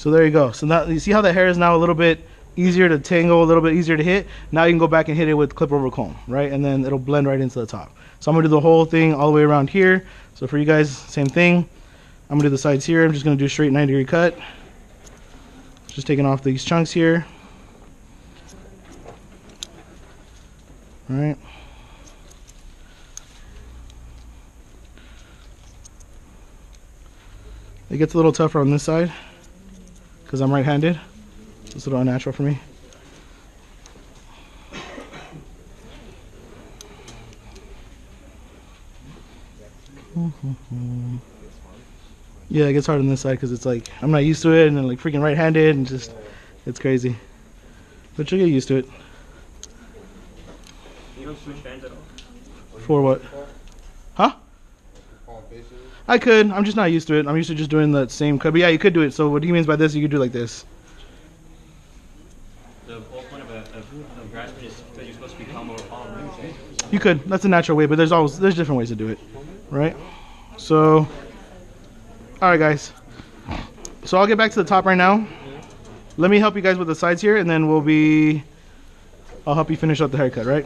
So there you go. So now you see how the hair is now a little bit easier to tangle, a little bit easier to hit. Now you can go back and hit it with clip over comb, right? And then it'll blend right into the top. So I'm gonna do the whole thing all the way around here. So for you guys, same thing. I'm gonna do the sides here. I'm just gonna do a straight 90-degree cut. Just taking off these chunks here. All right. It gets a little tougher on this side because I'm right-handed. It's a little unnatural for me. Yeah, it gets hard on this side because it's like I'm not used to it, and then like freaking right-handed, and just it's crazy. But you'll get used to it. You don't switch hands at all? For what? Huh? I could. I'm just not used to it. I'm used to just doing the same cut. But yeah, you could do it. So what he means by this, you could do like this. The whole point of a grassman is that you're supposed to be calm over palm, right? You could. That's a natural way, but there's different ways to do it, right? So, all right, guys. So I'll get back to the top right now. Let me help you guys with the sides here, and then I'll help you finish up the haircut, right?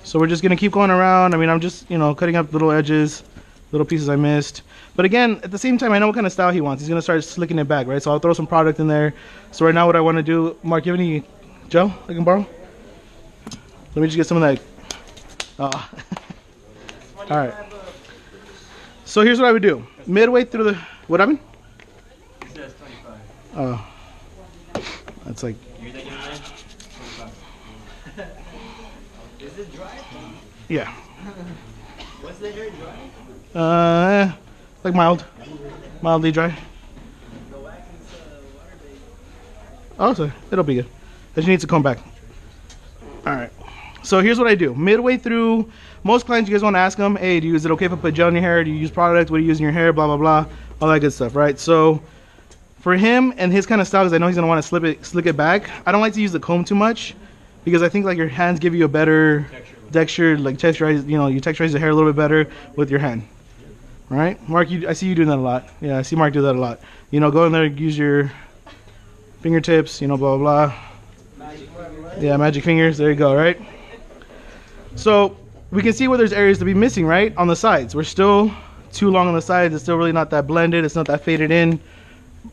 So we're just gonna keep going around. I mean, I'm just, you know, cutting up little edges, little pieces I missed. But again, at the same time, I know what kind of style he wants. He's gonna start slicking it back, right? So I'll throw some product in there. So right now what I wanna do, Mark, you have any gel I can borrow? Let me just get some of that. All right. So here's what I would do. Midway through the, what happened? It says 25. Oh, that's like. You think you're right? 25. Is it dry? Yeah. What's the hair dry? Like mildly dry. The wax is water-based. Oh, so it'll be good. It just needs to come back. All right. So here's what I do. Midway through, most clients, you guys want to ask them, hey, is it okay if I put gel in your hair? Do you use product? What do you use in your hair? Blah, blah, blah. All that good stuff, right? So for him and his kind of style, because I know he's going to want to slick it back, I don't like to use the comb too much because I think like your hands give you a better texture, like texturize, you know, you texturize the hair a little bit better with your hand. All right? Mark, I see you doing that a lot. Yeah, I see Mark do that a lot. You know, go in there, use your fingertips, you know, blah, blah, blah. Yeah, magic fingers. There you go, right? So we can see where there's areas to be missing, right? On the sides. We're still too long on the sides. It's still really not that blended. It's not that faded in.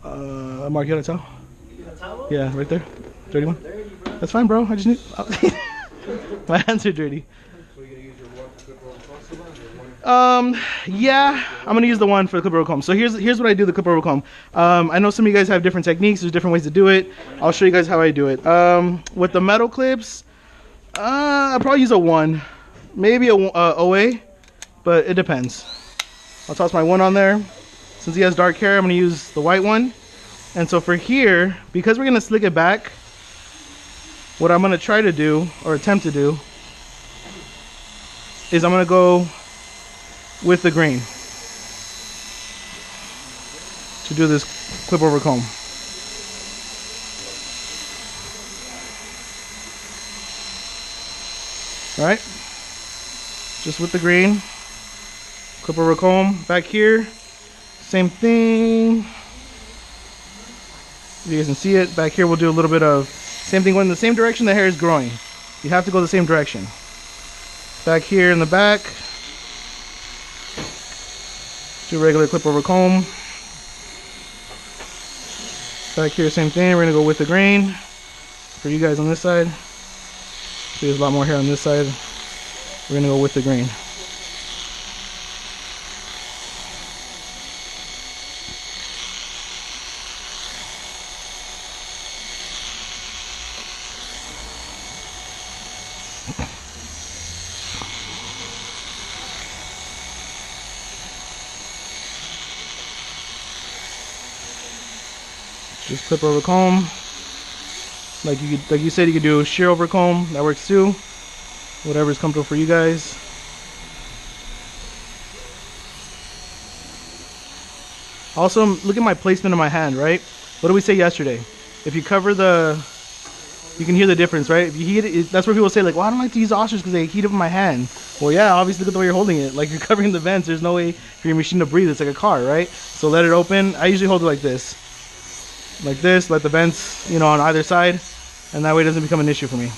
Mark, you got a towel? Yeah, right there. Dirty one? That's fine, bro. I just need... My hands are dirty. Yeah, I'm gonna use the one for the clip over comb. So here's what I do the clip over comb. I know some of you guys have different techniques. There's different ways to do it. I'll show you guys how I do it. With the metal clips, I'll probably use a 1, maybe a OA, but it depends. I'll toss my 1 on there. Since he has dark hair, I'm gonna use the white one. And so for here, because we're gonna slick it back, what I'm gonna try to do, or attempt to do, is I'm gonna go with the green to do this clip over comb. All right, just with the green, clip over comb. Back here, same thing. You guys can see it. Back here we'll do a little bit of same thing, going in the same direction the hair is growing. You have to go the same direction. Back here in the back, do regular clip over comb. Back here, same thing. We're gonna go with the green. For you guys on this side, see there's a lot more hair on this side. We're gonna go with the green. Just clip over comb. Like you said, you could do a shear over comb. That works too. Whatever's comfortable for you guys. Also, look at my placement of my hand, right? What did we say yesterday? If you cover you can hear the difference, right? If you heat it, that's where people say like, well, I don't like to use Osters because they heat up my hand. Well, yeah, obviously look at the way you're holding it. Like you're covering the vents. There's no way for your machine to breathe. It's like a car, right? So let it open. I usually hold it like this. Like this. Let the vents, you know, on either side. And that way it doesn't become an issue for me.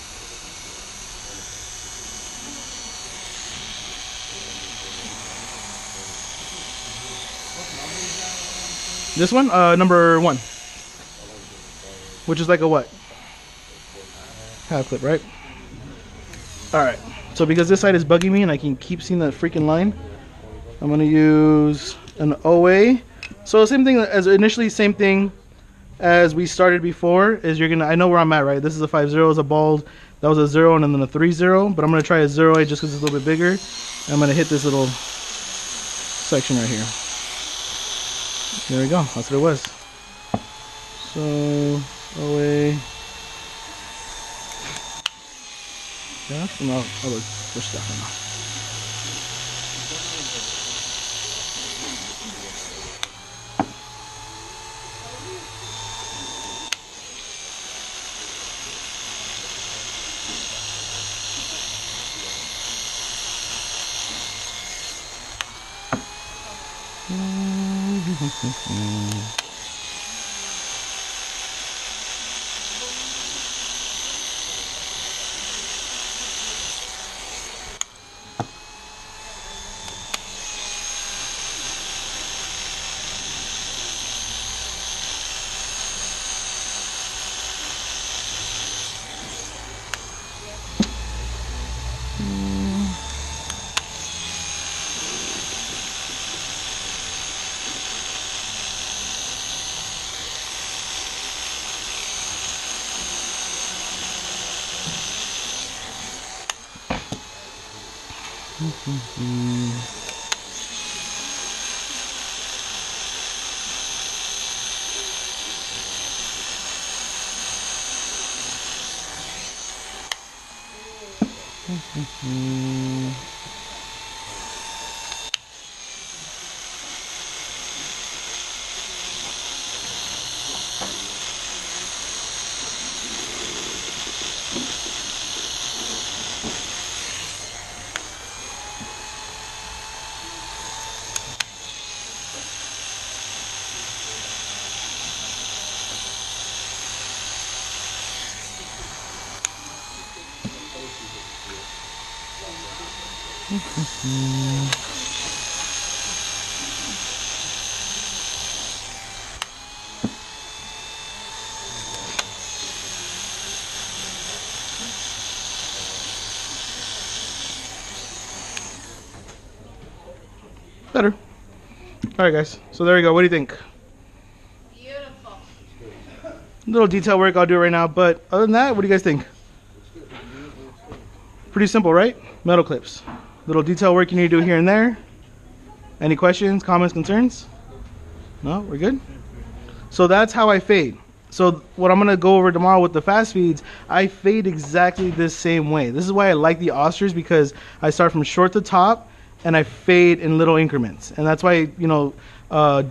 This one? Number 1. Which is like a what? Half clip, right? Alright. So because this side is bugging me and I can keep seeing that freaking line, I'm going to use an OA. So same thing as initially, same thing as we started before, is you're going to, I know where I'm at, right? This is a 5-0, is a bald, that was a 0, and then a 3-0, but I'm going to try a 0A just because it's a little bit bigger. And I'm going to hit this little section right here. There we go, that's what it was. So, OA. Yeah, and I'll push that one off. Better. Alright guys, so there you go. What do you think? Beautiful. Little detail work I'll do right now, but other than that, what do you guys think? Pretty simple, right? Metal clips. Little detail work you need to do here and there. Any questions, comments, concerns? No, we're good? So that's how I fade. So what I'm going to go over tomorrow with the fast feeds, I fade exactly this same way. This is why I like the Osters, because I start from short to top and I fade in little increments. And that's why, you know,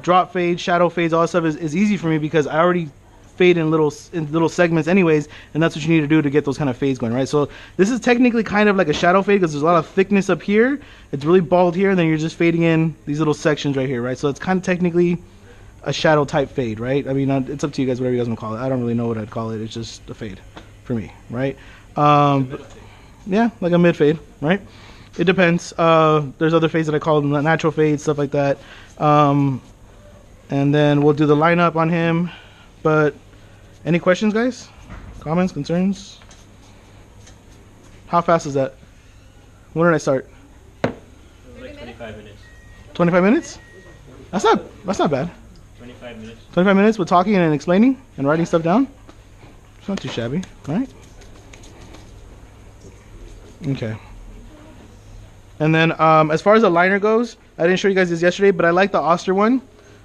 drop fade, shadow fades, all that stuff is easy for me because I already fade in little segments anyways, and that's what you need to do to get those kind of fades going, right? So this is technically kind of like a shadow fade because there's a lot of thickness up here. It's really bald here, and then you're just fading in these little sections right here, right? So it's kind of technically a shadow type fade, right? I mean, it's up to you guys, whatever you guys want to call it. I don't really know what I'd call it. It's just a fade for me, right? Yeah, like a mid fade, right? It depends. There's other fades that I call them natural fades, stuff like that. And then we'll do the lineup on him. But any questions, guys? Comments, concerns? How fast is that? When did I start? Like 25 minutes. 25 minutes? That's not bad. 25 minutes. 25 minutes with talking and explaining and writing stuff down? It's not too shabby, right? Okay. And then as far as the liner goes, I didn't show you guys this yesterday, but I like the Oster one.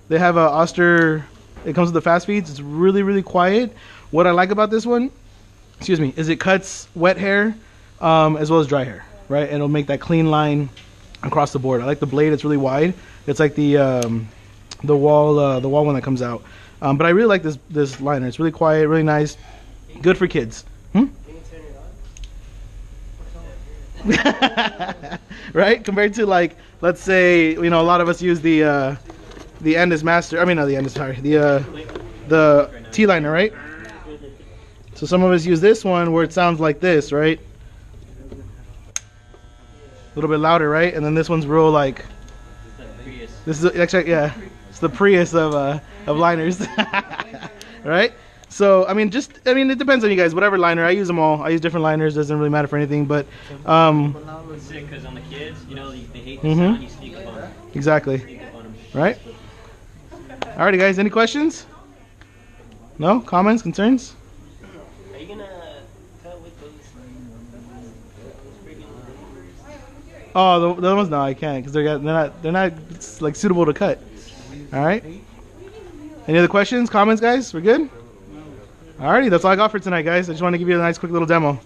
They have a Oster, it comes with the fast feeds. It's really, really quiet. What I like about this one, excuse me, is it cuts wet hair as well as dry hair, right? And it'll make that clean line across the board. I like the blade, it's really wide. It's like the wall one that comes out. But I really like this liner. It's really quiet, really nice, good for kids. right? Compared to like, let's say, you know, a lot of us use the Endless Master. I mean, not the Endless, sorry, the T-liner, right? So some of us use this one where it sounds like this, right? A little bit louder, right? And then this one's real like. This is actually, yeah, it's the Prius of liners, right? So I mean, it depends on you guys. Whatever liner, I use them all. I use different liners. Doesn't really matter for anything, but It's sick because on the kids, you know, they hate the sound. You sneak up on them. Exactly. Sneak up on them. Right. Alrighty, guys. Any questions? No comments, concerns? Are you gonna cut with those? Oh, the other ones, no, I can't because they're not like suitable to cut. All right. Any other questions, comments, guys? We're good. Alrighty, that's all I got for tonight, guys. I just want to give you a nice, quick little demo.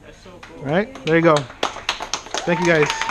All right, there you go. Thank you, guys.